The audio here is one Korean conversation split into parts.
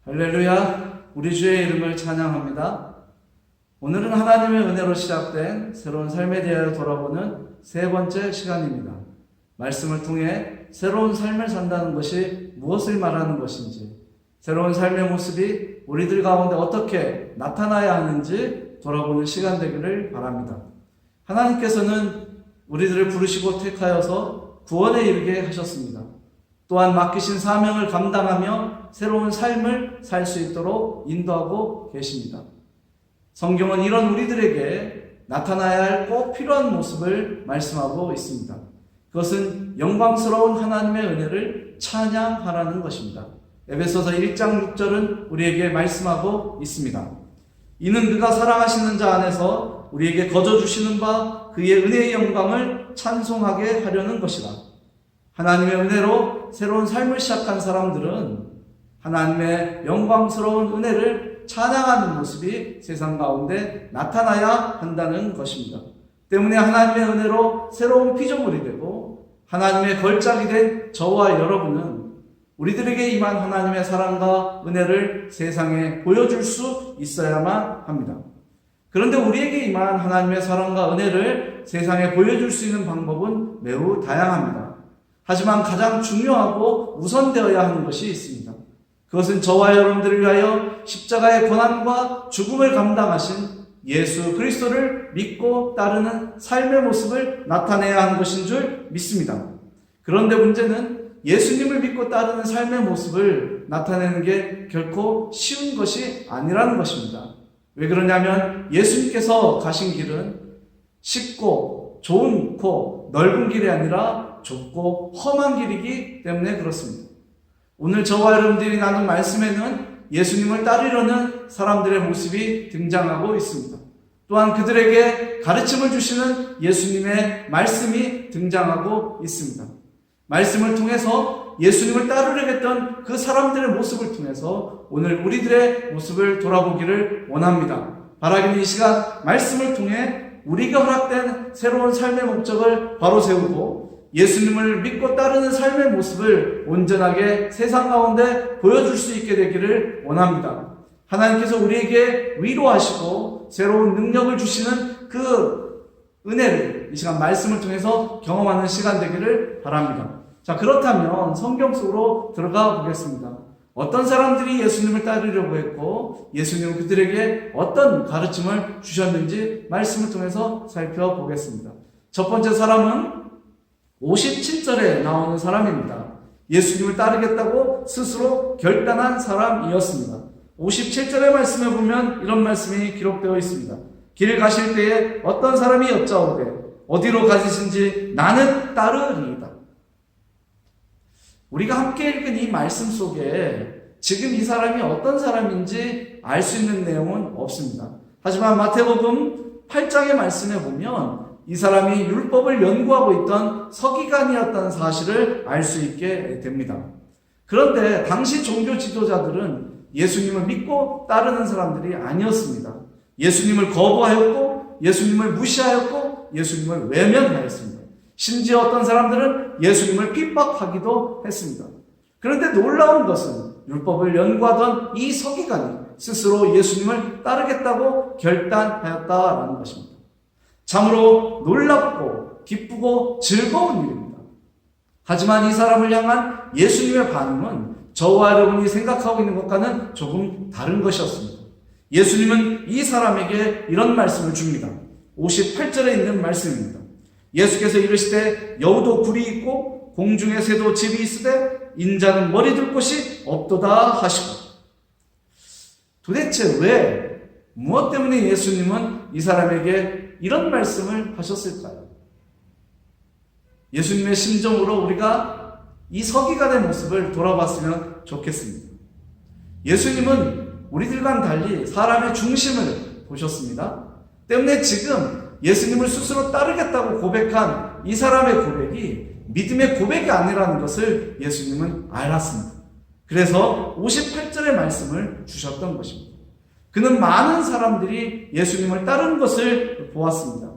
할렐루야, 우리 주의 이름을 찬양합니다. 오늘은 하나님의 은혜로 시작된 새로운 삶에 대하여 돌아보는 세 번째 시간입니다. 말씀을 통해 새로운 삶을 산다는 것이 무엇을 말하는 것인지, 새로운 삶의 모습이 우리들 가운데 어떻게 나타나야 하는지 돌아보는 시간 되기를 바랍니다. 하나님께서는 우리들을 부르시고 택하여서 구원에 이르게 하셨습니다. 또한 맡기신 사명을 감당하며 새로운 삶을 살 수 있도록 인도하고 계십니다. 성경은 이런 우리들에게 나타나야 할 꼭 필요한 모습을 말씀하고 있습니다. 그것은 영광스러운 하나님의 은혜를 찬양하라는 것입니다. 에베소서 1장 6절은 우리에게 말씀하고 있습니다. 이는 그가 사랑하시는 자 안에서 우리에게 거저 주시는 바 그의 은혜의 영광을 찬송하게 하려는 것이라. 하나님의 은혜로 새로운 삶을 시작한 사람들은 하나님의 영광스러운 은혜를 찬양하는 모습이 세상 가운데 나타나야 한다는 것입니다. 때문에 하나님의 은혜로 새로운 피조물이 되고 하나님의 걸작이 된 저와 여러분은 우리들에게 임한 하나님의 사랑과 은혜를 세상에 보여줄 수 있어야만 합니다. 그런데 우리에게 임한 하나님의 사랑과 은혜를 세상에 보여줄 수 있는 방법은 매우 다양합니다. 하지만 가장 중요하고 우선되어야 하는 것이 있습니다. 그것은 저와 여러분들을 위하여 십자가의 고난과 죽음을 감당하신 예수 그리스도를 믿고 따르는 삶의 모습을 나타내야 하는 것인 줄 믿습니다. 그런데 문제는 예수님을 믿고 따르는 삶의 모습을 나타내는 게 결코 쉬운 것이 아니라는 것입니다. 왜 그러냐면 예수님께서 가신 길은 쉽고 좋고 넓은 길이 아니라 좁고 험한 길이기 때문에 그렇습니다. 오늘 저와 여러분들이 나눈 말씀에는 예수님을 따르려는 사람들의 모습이 등장하고 있습니다. 또한 그들에게 가르침을 주시는 예수님의 말씀이 등장하고 있습니다. 말씀을 통해서 예수님을 따르려겠던 그 사람들의 모습을 통해서 오늘 우리들의 모습을 돌아보기를 원합니다. 바라기는 이 시간 말씀을 통해 우리가 허락된 새로운 삶의 목적을 바로 세우고 예수님을 믿고 따르는 삶의 모습을 온전하게 세상 가운데 보여줄 수 있게 되기를 원합니다. 하나님께서 우리에게 위로하시고 새로운 능력을 주시는 그 은혜를 이 시간 말씀을 통해서 경험하는 시간 되기를 바랍니다. 자, 그렇다면 성경 속으로 들어가 보겠습니다. 어떤 사람들이 예수님을 따르려고 했고 예수님은 그들에게 어떤 가르침을 주셨는지 말씀을 통해서 살펴보겠습니다. 첫 번째 사람은 57절에 나오는 사람입니다. 예수님을 따르겠다고 스스로 결단한 사람이었습니다. 57절의 말씀에 보면 이런 말씀이 기록되어 있습니다. 길 가실 때에 어떤 사람이 여짜오되 어디로 가시신지 나는 따르리이다. 우리가 함께 읽은 이 말씀 속에 지금 이 사람이 어떤 사람인지 알 수 있는 내용은 없습니다. 하지만 마태복음 8장의 말씀에 보면 이 사람이 율법을 연구하고 있던 서기관이었다는 사실을 알 수 있게 됩니다. 그런데 당시 종교 지도자들은 예수님을 믿고 따르는 사람들이 아니었습니다. 예수님을 거부하였고 예수님을 무시하였고 예수님을 외면하였습니다. 심지어 어떤 사람들은 예수님을 핍박하기도 했습니다. 그런데 놀라운 것은 율법을 연구하던 이 서기관이 스스로 예수님을 따르겠다고 결단하였다라는 것입니다. 참으로 놀랍고 기쁘고 즐거운 일입니다. 하지만 이 사람을 향한 예수님의 반응은 저와 여러분이 생각하고 있는 것과는 조금 다른 것이었습니다. 예수님은 이 사람에게 이런 말씀을 줍니다. 58절에 있는 말씀입니다. 예수께서 이르시되 여우도 굴이 있고 공중에 새도 집이 있으되 인자는 머리 둘 곳이 없도다 하시고. 도대체 왜 무엇 때문에 예수님은 이 사람에게 이런 말씀을 하셨을까요? 예수님의 심정으로 우리가 이 서기관의 모습을 돌아봤으면 좋겠습니다. 예수님은 우리들과는 달리 사람의 중심을 보셨습니다. 때문에 지금 예수님을 스스로 따르겠다고 고백한 이 사람의 고백이 믿음의 고백이 아니라는 것을 예수님은 알았습니다. 그래서 58절의 말씀을 주셨던 것입니다. 그는 많은 사람들이 예수님을 따르는 것을 보았습니다.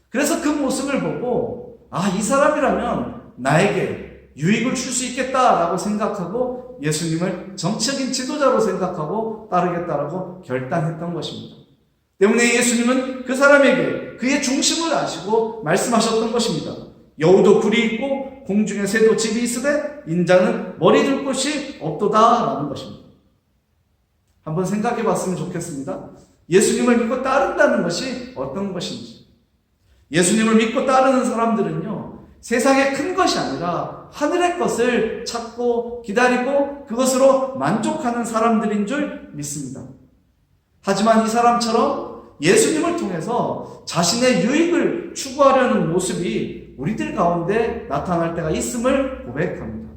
그래서 그 모습을 보고 이 사람이라면 나에게 유익을 줄 수 있겠다라고 생각하고 예수님을 정치적인 지도자로 생각하고 따르겠다라고 결단했던 것입니다. 때문에 예수님은 그 사람에게 그의 중심을 아시고 말씀하셨던 것입니다. 여우도 굴이 있고 공중에 새도 집이 있으되 인자는 머리 둘 곳이 없도다라는 것입니다. 한번 생각해 봤으면 좋겠습니다. 예수님을 믿고 따른다는 것이 어떤 것인지. 예수님을 믿고 따르는 사람들은요, 세상의 큰 것이 아니라 하늘의 것을 찾고 기다리고 그것으로 만족하는 사람들인 줄 믿습니다. 하지만 이 사람처럼 예수님을 통해서 자신의 유익을 추구하려는 모습이 우리들 가운데 나타날 때가 있음을 고백합니다.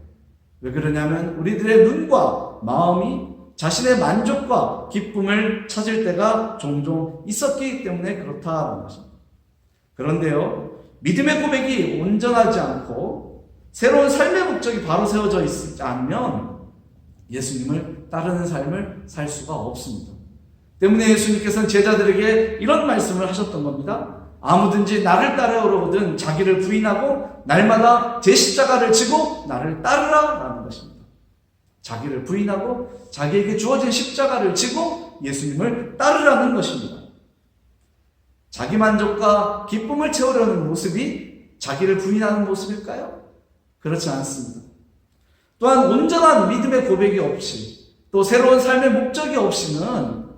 왜 그러냐면 우리들의 눈과 마음이 자신의 만족과 기쁨을 찾을 때가 종종 있었기 때문에 그렇다는 것입니다. 그런데요, 믿음의 고백이 온전하지 않고 새로운 삶의 목적이 바로 세워져 있지 않으면 예수님을 따르는 삶을 살 수가 없습니다. 때문에 예수님께서는 제자들에게 이런 말씀을 하셨던 겁니다. 아무든지 나를 따르려거든 자기를 부인하고 날마다 제 십자가를 지고 나를 따르라 라는 것입니다. 자기를 부인하고 자기에게 주어진 십자가를 지고 예수님을 따르라는 것입니다. 자기 만족과 기쁨을 채우려는 모습이 자기를 부인하는 모습일까요? 그렇지 않습니다. 또한 온전한 믿음의 고백이 없이 또 새로운 삶의 목적이 없이는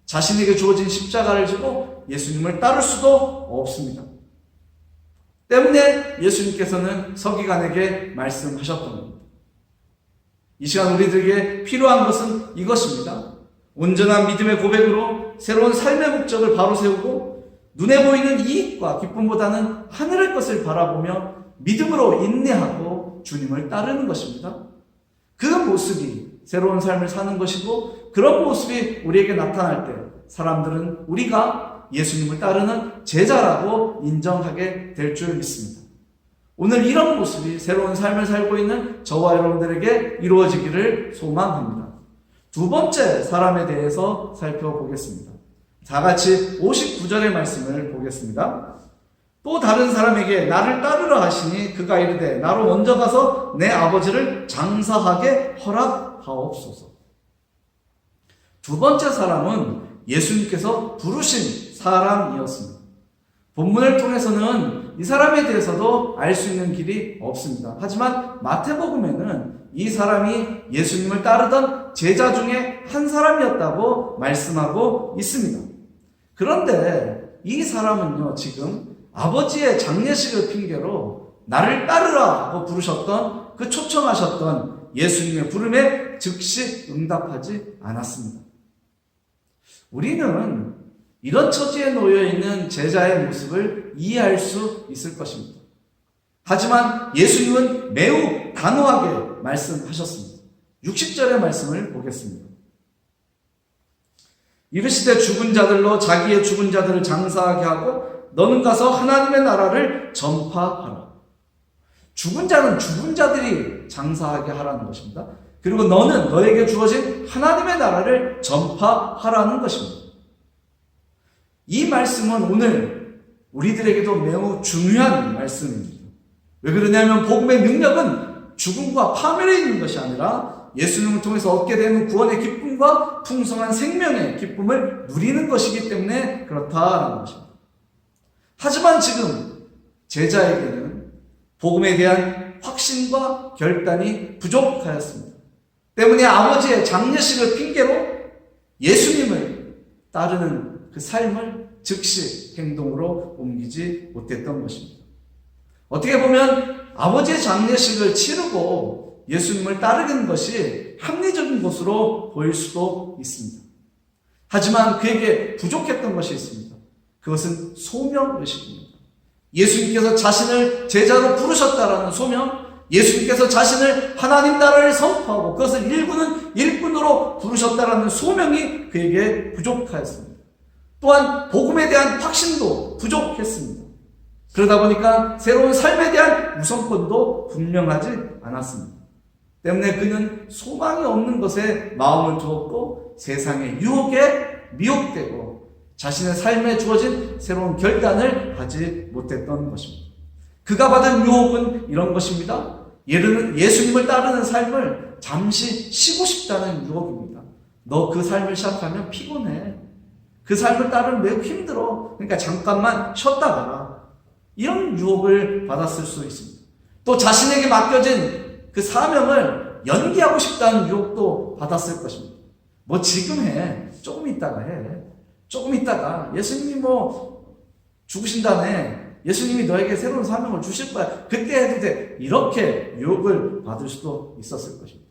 자신에게 주어진 십자가를 지고 예수님을 따를 수도 없습니다. 때문에 예수님께서는 서기관에게 말씀하셨던 겁니다. 이 시간 우리들에게 필요한 것은 이것입니다. 온전한 믿음의 고백으로 새로운 삶의 목적을 바로 세우고 눈에 보이는 이익과 기쁨보다는 하늘의 것을 바라보며 믿음으로 인내하고 주님을 따르는 것입니다. 그 모습이 새로운 삶을 사는 것이고 그런 모습이 우리에게 나타날 때 사람들은 우리가 예수님을 따르는 제자라고 인정하게 될 줄 믿습니다. 오늘 이런 모습이 새로운 삶을 살고 있는 저와 여러분들에게 이루어지기를 소망합니다. 두 번째 사람에 대해서 살펴보겠습니다. 다 같이 59절의 말씀을 보겠습니다. 또 다른 사람에게 나를 따르라 하시니 그가 이르되 나로 먼저 가서 내 아버지를 장사하게 허락하옵소서. 두 번째 사람은 예수님께서 부르신 사람이었습니다. 본문을 통해서는 이 사람에 대해서도 알 수 있는 길이 없습니다. 하지만 마태복음에는 이 사람이 예수님을 따르던 제자 중에 한 사람이었다고 말씀하고 있습니다. 그런데 이 사람은요, 지금 아버지의 장례식을 핑계로 나를 따르라 고 부르셨던 그 초청하셨던 예수님의 부름에 즉시 응답하지 않았습니다. 우리는 이런 처지에 놓여 있는 제자의 모습을 이해할 수 있을 것입니다. 하지만 예수님은 매우 단호하게 말씀하셨습니다. 60절의 말씀을 보겠습니다. 이르시되 죽은 자들로 자기의 죽은 자들을 장사하게 하고 너는 가서 하나님의 나라를 전파하라. 죽은 자는 죽은 자들이 장사하게 하라는 것입니다. 그리고 너는 너에게 주어진 하나님의 나라를 전파하라는 것입니다. 이 말씀은 오늘 우리들에게도 매우 중요한 말씀입니다. 왜 그러냐면 복음의 능력은 죽음과 파멸에 있는 것이 아니라 예수님을 통해서 얻게 되는 구원의 기쁨과 풍성한 생명의 기쁨을 누리는 것이기 때문에 그렇다라는 것입니다. 하지만 지금 제자에게는 복음에 대한 확신과 결단이 부족하였습니다. 때문에 아버지의 장례식을 핑계로 예수님을 따르는 그 삶을 즉시 행동으로 옮기지 못했던 것입니다. 어떻게 보면 아버지의 장례식을 치르고 예수님을 따르는 것이 합리적인 것으로 보일 수도 있습니다. 하지만 그에게 부족했던 것이 있습니다. 그것은 소명의식입니다. 예수님께서 자신을 제자로 부르셨다라는 소명, 예수님께서 자신을 하나님 나라를 선포하고 그것을 일구는 일꾼으로 부르셨다라는 소명이 그에게 부족하였습니다. 또한 복음에 대한 확신도 부족했습니다. 그러다 보니까 새로운 삶에 대한 우선권도 분명하지 않았습니다. 때문에 그는 소망이 없는 것에 마음을 두었고 세상의 유혹에 미혹되고 자신의 삶에 주어진 새로운 결단을 하지 못했던 것입니다. 그가 받은 유혹은 이런 것입니다. 예수님을 따르는 삶을 잠시 쉬고 싶다는 유혹입니다. 너 그 삶을 시작하면 피곤해. 그 삶을 따르면 매우 힘들어. 그러니까 잠깐만 쉬었다 가라. 이런 유혹을 받았을 수 있습니다. 또 자신에게 맡겨진 그 사명을 연기하고 싶다는 유혹도 받았을 것입니다. 뭐 지금 해. 조금 있다가 해. 조금 있다가 예수님이 죽으신다네. 예수님이 너에게 새로운 사명을 주실 거야. 그때 해도 돼. 이렇게 유혹을 받을 수도 있었을 것입니다.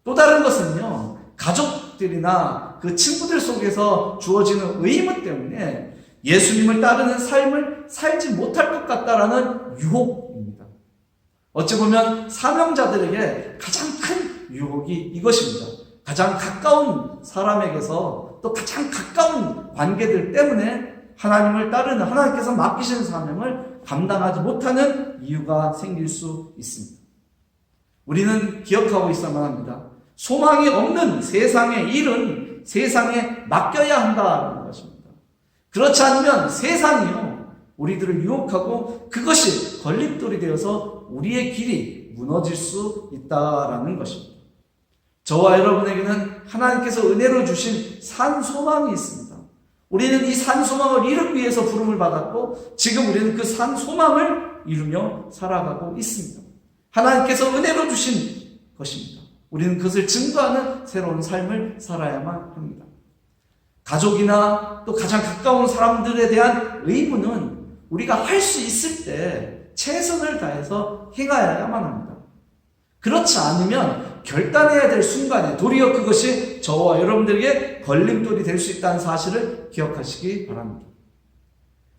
또 다른 것은요. 가족들이나 그 친구들 속에서 주어지는 의무 때문에 예수님을 따르는 삶을 살지 못할 것 같다라는 유혹입니다. 어찌 보면 사명자들에게 가장 큰 유혹이 이것입니다. 가장 가까운 사람에게서 또 가장 가까운 관계들 때문에 하나님을 따르는 하나님께서 맡기신 사명을 감당하지 못하는 이유가 생길 수 있습니다. 우리는 기억하고 있어야만 합니다. 소망이 없는 세상의 일은 세상에 맡겨야 한다는 것입니다. 그렇지 않으면 세상이요 우리들을 유혹하고 그것이 걸림돌이 되어서 우리의 길이 무너질 수 있다라는 것입니다. 저와 여러분에게는 하나님께서 은혜로 주신 산 소망이 있습니다. 우리는 이 산 소망을 이루기 위해서 부름을 받았고 지금 우리는 그 산 소망을 이루며 살아가고 있습니다. 하나님께서 은혜로 주신 것입니다. 우리는 그것을 증거하는 새로운 삶을 살아야만 합니다. 가족이나 또 가장 가까운 사람들에 대한 의무는 우리가 할 수 있을 때 최선을 다해서 행하여야만 합니다. 그렇지 않으면 결단해야 될 순간에 도리어 그것이 저와 여러분들에게 걸림돌이 될 수 있다는 사실을 기억하시기 바랍니다.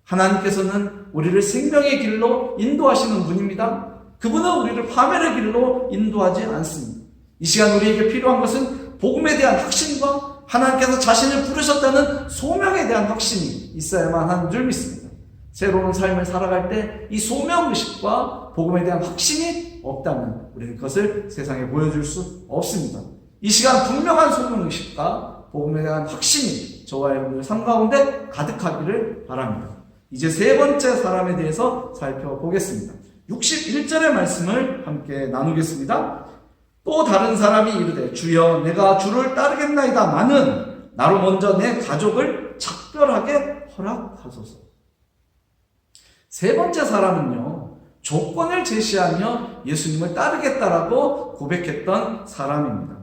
하나님께서는 우리를 생명의 길로 인도하시는 분입니다. 그분은 우리를 파멸의 길로 인도하지 않습니다. 이 시간 우리에게 필요한 것은 복음에 대한 확신과 하나님께서 자신을 부르셨다는 소명에 대한 확신이 있어야만 하는 줄 믿습니다. 새로운 삶을 살아갈 때 이 소명의식과 복음에 대한 확신이 없다면 우리는 그것을 세상에 보여줄 수 없습니다. 이 시간 분명한 소명의식과 복음에 대한 확신이 저와 여러분들 삶 가운데 가득하기를 바랍니다. 이제 세 번째 사람에 대해서 살펴보겠습니다. 61절의 말씀을 함께 나누겠습니다. 또 다른 사람이 이르되 주여 내가 주를 따르겠나이다 마는 나로 먼저 내 가족을 작별하게 허락하소서. 세 번째 사람은요, 조건을 제시하며 예수님을 따르겠다라고 고백했던 사람입니다.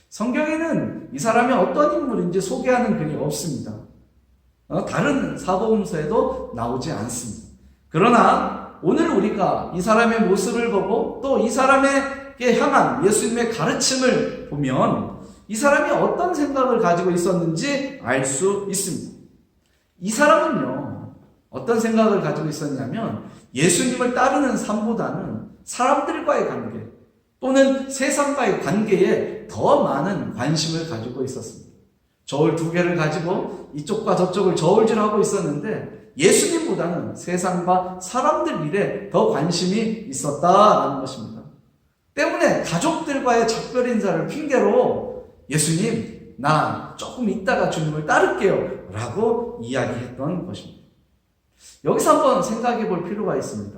성경에는 이 사람이 어떤 인물인지 소개하는 글이 없습니다. 다른 사복음서에도 나오지 않습니다. 그러나 오늘 우리가 이 사람의 모습을 보고 또 이 사람에게 향한 예수님의 가르침을 보면 이 사람이 어떤 생각을 가지고 있었는지 알 수 있습니다. 이 사람은요, 어떤 생각을 가지고 있었냐면 예수님을 따르는 삶보다는 사람들과의 관계 또는 세상과의 관계에 더 많은 관심을 가지고 있었습니다. 저울 두 개를 가지고 이쪽과 저쪽을 저울질하고 있었는데 예수님보다는 세상과 사람들 일에 더 관심이 있었다라는 것입니다. 때문에 가족들과의 작별 인사를 핑계로 예수님, 나 조금 있다가 주님을 따를게요 라고 이야기했던 것입니다. 여기서 한번 생각해 볼 필요가 있습니다.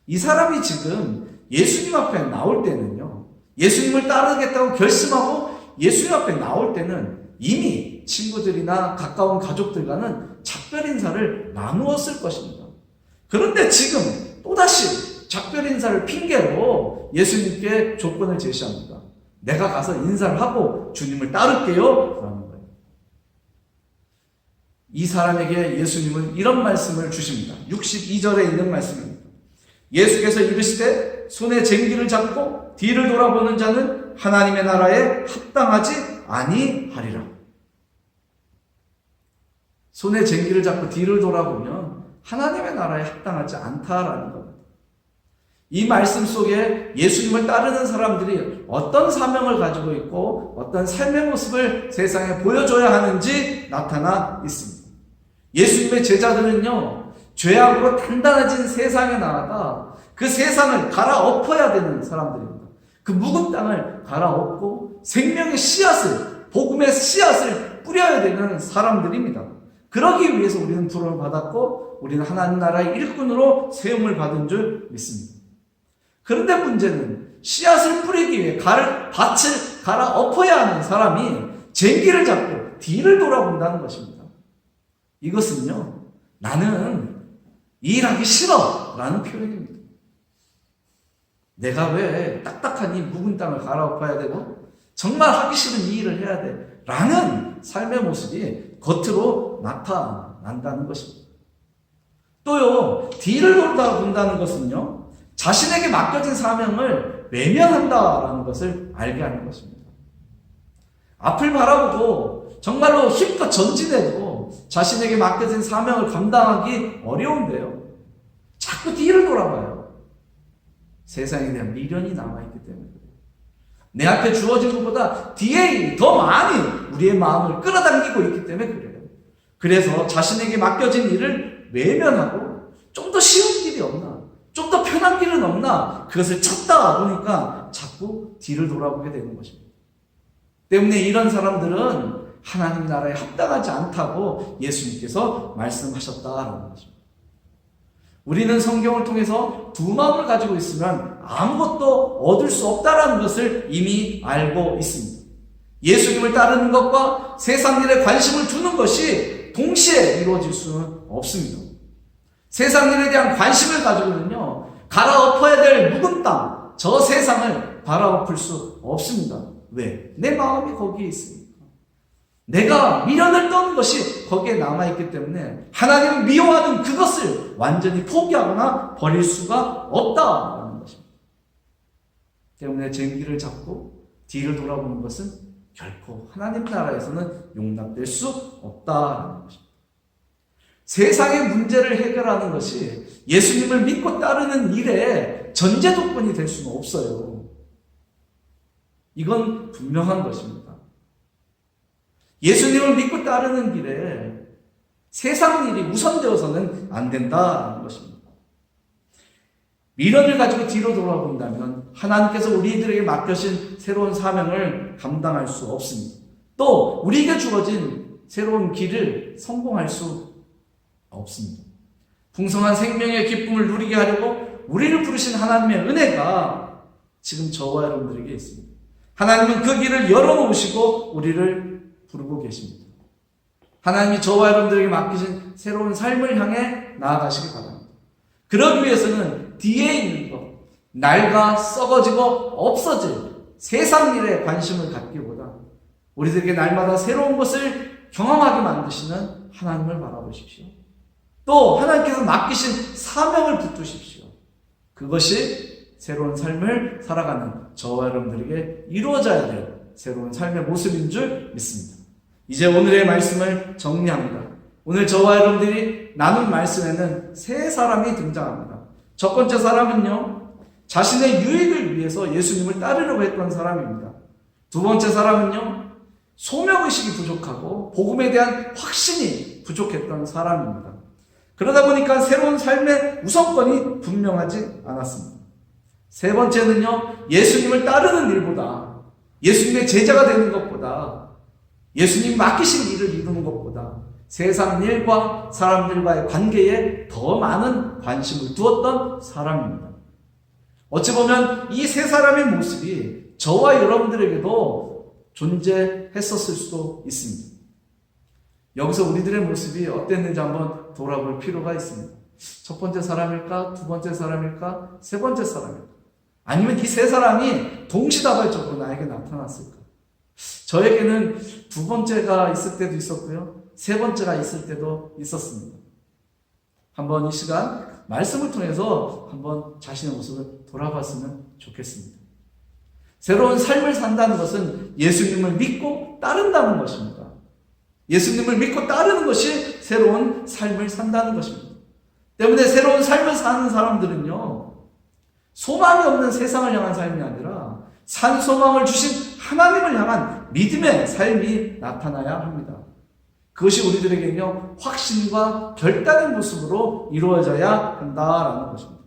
이 사람이 지금 예수님 앞에 나올 때는요, 예수님을 따르겠다고 결심하고 예수님 앞에 나올 때는 이미 친구들이나 가까운 가족들과는 작별 인사를 나누었을 것입니다. 그런데 지금 또다시 작별 인사를 핑계로 예수님께 조건을 제시합니다. 내가 가서 인사를 하고 주님을 따를게요 라는 거예요. 이 사람에게 예수님은 이런 말씀을 주십니다. 62절에 있는 말씀입니다. 예수께서 이르시되 손에 쟁기를 잡고 뒤를 돌아보는 자는 하나님의 나라에 합당하지 아니하리라. 손에 쟁기를 잡고 뒤를 돌아보면 하나님의 나라에 합당하지 않다라는 겁니다. 이 말씀 속에 예수님을 따르는 사람들이 어떤 사명을 가지고 있고 어떤 삶의 모습을 세상에 보여줘야 하는지 나타나 있습니다. 예수님의 제자들은요, 죄악으로 단단해진 세상에 나아가 그 세상을 갈아엎어야 되는 사람들입니다. 그 묵은 땅을 갈아엎고 생명의 씨앗을, 복음의 씨앗을 뿌려야 되는 사람들입니다. 그러기 위해서 우리는 부름을 받았고 우리는 하나님 나라의 일꾼으로 세움을 받은 줄 믿습니다. 그런데 문제는 씨앗을 뿌리기 위해 밭을 갈아 엎어야 하는 사람이 쟁기를 잡고 뒤를 돌아본다는 것입니다. 이것은요, 나는 일하기 싫어 라는 표현입니다. 내가 왜 딱딱한 이 묵은 땅을 갈아엎어야 되고 정말 하기 싫은 이 일을 해야 돼 라는 삶의 모습이 겉으로 나타난다는 것입니다. 또요, 뒤를 돌아본다는 것은요, 자신에게 맡겨진 사명을 외면한다라는 것을 알게 하는 것입니다. 앞을 바라보고 정말로 힘껏 전진해도 자신에게 맡겨진 사명을 감당하기 어려운데요, 자꾸 뒤를 돌아봐요. 세상에 대한 미련이 남아있기 때문에 그래요. 내 앞에 주어진 것보다 뒤에 더 많이 우리의 마음을 끌어당기고 있기 때문에 그래요. 그래서 자신에게 맡겨진 일을 외면하고 좀 더 쉬운 길이 없나, 좀 더 편한 길은 없나, 그것을 찾다 보니까 자꾸 뒤를 돌아보게 되는 것입니다. 때문에 이런 사람들은 하나님 나라에 합당하지 않다고 예수님께서 말씀하셨다라는 것입니다. 우리는 성경을 통해서 두 마음을 가지고 있으면 아무것도 얻을 수 없다라는 것을 이미 알고 있습니다. 예수님을 따르는 것과 세상 일에 관심을 두는 것이 동시에 이루어질 수는 없습니다. 세상 일에 대한 관심을 가지고는요, 갈아엎어야 될 묵은 땅, 저 세상을 갈아엎을 수 없습니다. 왜? 내 마음이 거기에 있으니까. 내가 미련을 떠는 것이 거기에 남아있기 때문에 하나님을 미워하는 그것을 완전히 포기하거나 버릴 수가 없다라는 것입니다. 때문에 쟁기를 잡고 뒤를 돌아보는 것은 결코 하나님 나라에서는 용납될 수 없다라는 것입니다. 세상의 문제를 해결하는 것이 예수님을 믿고 따르는 일에 전제 조건이 될 수는 없어요. 이건 분명한 것입니다. 예수님을 믿고 따르는 길에 세상 일이 우선되어서는 안 된다는 것입니다. 미련을 가지고 뒤로 돌아본다면 하나님께서 우리들에게 맡겨진 새로운 사명을 감당할 수 없습니다. 또 우리에게 주어진 새로운 길을 성공할 수 없습니다. 풍성한 생명의 기쁨을 누리게 하려고 우리를 부르신 하나님의 은혜가 지금 저와 여러분들에게 있습니다. 하나님은 그 길을 열어놓으시고 우리를 부르고 계십니다. 하나님이 저와 여러분들에게 맡기신 새로운 삶을 향해 나아가시기 바랍니다. 그러기 위해서는 뒤에 있는 것, 낡아 썩어지고 없어질 세상 일에 관심을 갖기보다 우리들에게 날마다 새로운 것을 경험하게 만드시는 하나님을 바라보십시오. 또 하나님께서 맡기신 사명을 붙드십시오. 그것이 새로운 삶을 살아가는 저와 여러분들에게 이루어져야 될 새로운 삶의 모습인 줄 믿습니다. 이제 오늘의 말씀을 정리합니다. 오늘 저와 여러분들이 나눈 말씀에는 세 사람이 등장합니다. 첫 번째 사람은요, 자신의 유익을 위해서 예수님을 따르려고 했던 사람입니다. 두 번째 사람은요, 소명의식이 부족하고 복음에 대한 확신이 부족했던 사람입니다. 그러다 보니까 새로운 삶의 우선권이 분명하지 않았습니다. 세 번째는요, 예수님을 따르는 일보다, 예수님의 제자가 되는 것보다, 예수님 맡기신 일을 이루는 것보다 세상 일과 사람들과의 관계에 더 많은 관심을 두었던 사람입니다. 어찌 보면 이 세 사람의 모습이 저와 여러분들에게도 존재했었을 수도 있습니다. 여기서 우리들의 모습이 어땠는지 한번 돌아볼 필요가 있습니다. 첫 번째 사람일까? 두 번째 사람일까? 세 번째 사람일까? 아니면 이 세 사람이 동시다발적으로 나에게 나타났을까? 저에게는 두 번째가 있을 때도 있었고요, 세 번째가 있을 때도 있었습니다. 한번 이 시간 말씀을 통해서 한번 자신의 모습을 돌아봤으면 좋겠습니다. 새로운 삶을 산다는 것은 예수님을 믿고 따른다는 것입니다. 예수님을 믿고 따르는 것이 새로운 삶을 산다는 것입니다. 때문에 새로운 삶을 사는 사람들은요, 소망이 없는 세상을 향한 삶이 아니라 산 소망을 주신 하나님을 향한 믿음의 삶이 나타나야 합니다. 그것이 우리들에게는요, 확신과 결단의 모습으로 이루어져야 한다라는 것입니다.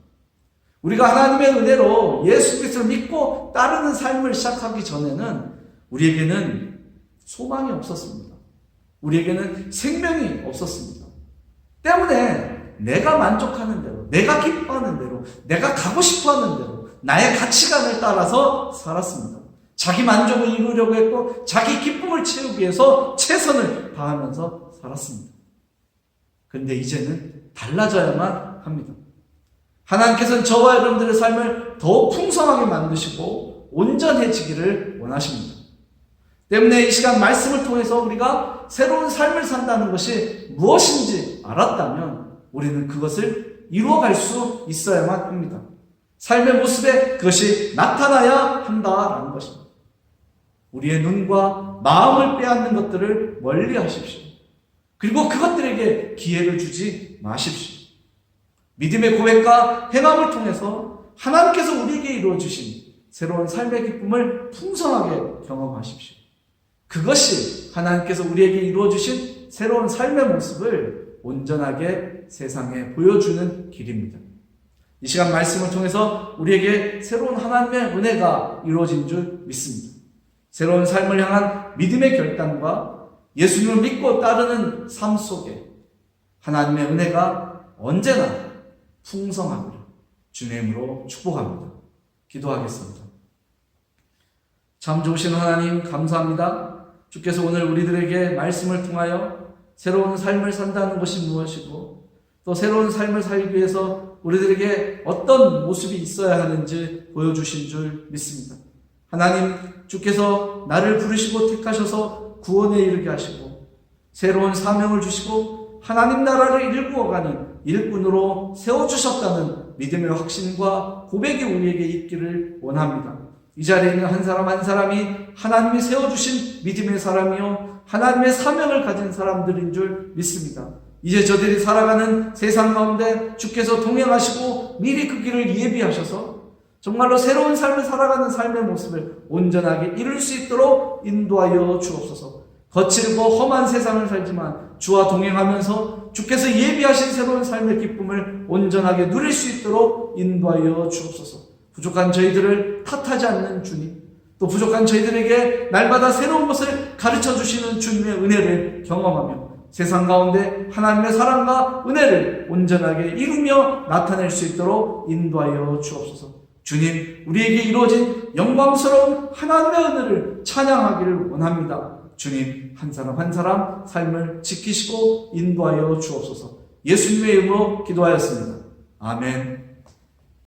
우리가 하나님의 은혜로 예수 그리스도를 믿고 따르는 삶을 시작하기 전에는 우리에게는 소망이 없었습니다. 우리에게는 생명이 없었습니다. 때문에 내가 만족하는 대로, 내가 기뻐하는 대로, 내가 가고 싶어하는 대로, 나의 가치관을 따라서 살았습니다. 자기 만족을 이루려고 했고 자기 기쁨을 채우기 위해서 최선을 다하면서 살았습니다. 그런데 이제는 달라져야만 합니다. 하나님께서는 저와 여러분들의 삶을 더 풍성하게 만드시고 온전해지기를 원하십니다. 때문에 이 시간 말씀을 통해서 우리가 새로운 삶을 산다는 것이 무엇인지 알았다면 우리는 그것을 이루어갈 수 있어야만 합니다. 삶의 모습에 그것이 나타나야 한다라는 것입니다. 우리의 눈과 마음을 빼앗는 것들을 멀리 하십시오. 그리고 그것들에게 기회를 주지 마십시오. 믿음의 고백과 행함을 통해서 하나님께서 우리에게 이루어주신 새로운 삶의 기쁨을 풍성하게 경험하십시오. 그것이 하나님께서 우리에게 이루어주신 새로운 삶의 모습을 온전하게 세상에 보여주는 길입니다. 이 시간 말씀을 통해서 우리에게 새로운 하나님의 은혜가 이루어진 줄 믿습니다. 새로운 삶을 향한 믿음의 결단과 예수님을 믿고 따르는 삶 속에 하나님의 은혜가 언제나 풍성하기를 주님으로 축복합니다. 기도하겠습니다. 참 좋으신 하나님 감사합니다. 주께서 오늘 우리들에게 말씀을 통하여 새로운 삶을 산다는 것이 무엇이고 또 새로운 삶을 살기 위해서 우리들에게 어떤 모습이 있어야 하는지 보여주신 줄 믿습니다. 하나님, 주께서 나를 부르시고 택하셔서 구원에 이르게 하시고 새로운 사명을 주시고 하나님 나라를 일구어가는 일꾼으로 세워주셨다는 믿음의 확신과 고백이 우리에게 있기를 원합니다. 이 자리에 있는 한 사람 한 사람이 하나님이 세워주신 믿음의 사람이요 하나님의 사명을 가진 사람들인 줄 믿습니다. 이제 저들이 살아가는 세상 가운데 주께서 동행하시고 미리 그 길을 예비하셔서 정말로 새로운 삶을 살아가는 삶의 모습을 온전하게 이룰 수 있도록 인도하여 주옵소서. 거칠고 험한 세상을 살지만 주와 동행하면서 주께서 예비하신 새로운 삶의 기쁨을 온전하게 누릴 수 있도록 인도하여 주옵소서. 부족한 저희들을 탓하지 않는 주님, 또 부족한 저희들에게 날마다 새로운 것을 가르쳐 주시는 주님의 은혜를 경험하며 세상 가운데 하나님의 사랑과 은혜를 온전하게 이루며 나타낼 수 있도록 인도하여 주옵소서. 주님, 우리에게 이루어진 영광스러운 하나님의 은혜를 찬양하기를 원합니다. 주님, 한 사람 한 사람 삶을 지키시고 인도하여 주옵소서. 예수님의 이름으로 기도하였습니다. 아멘.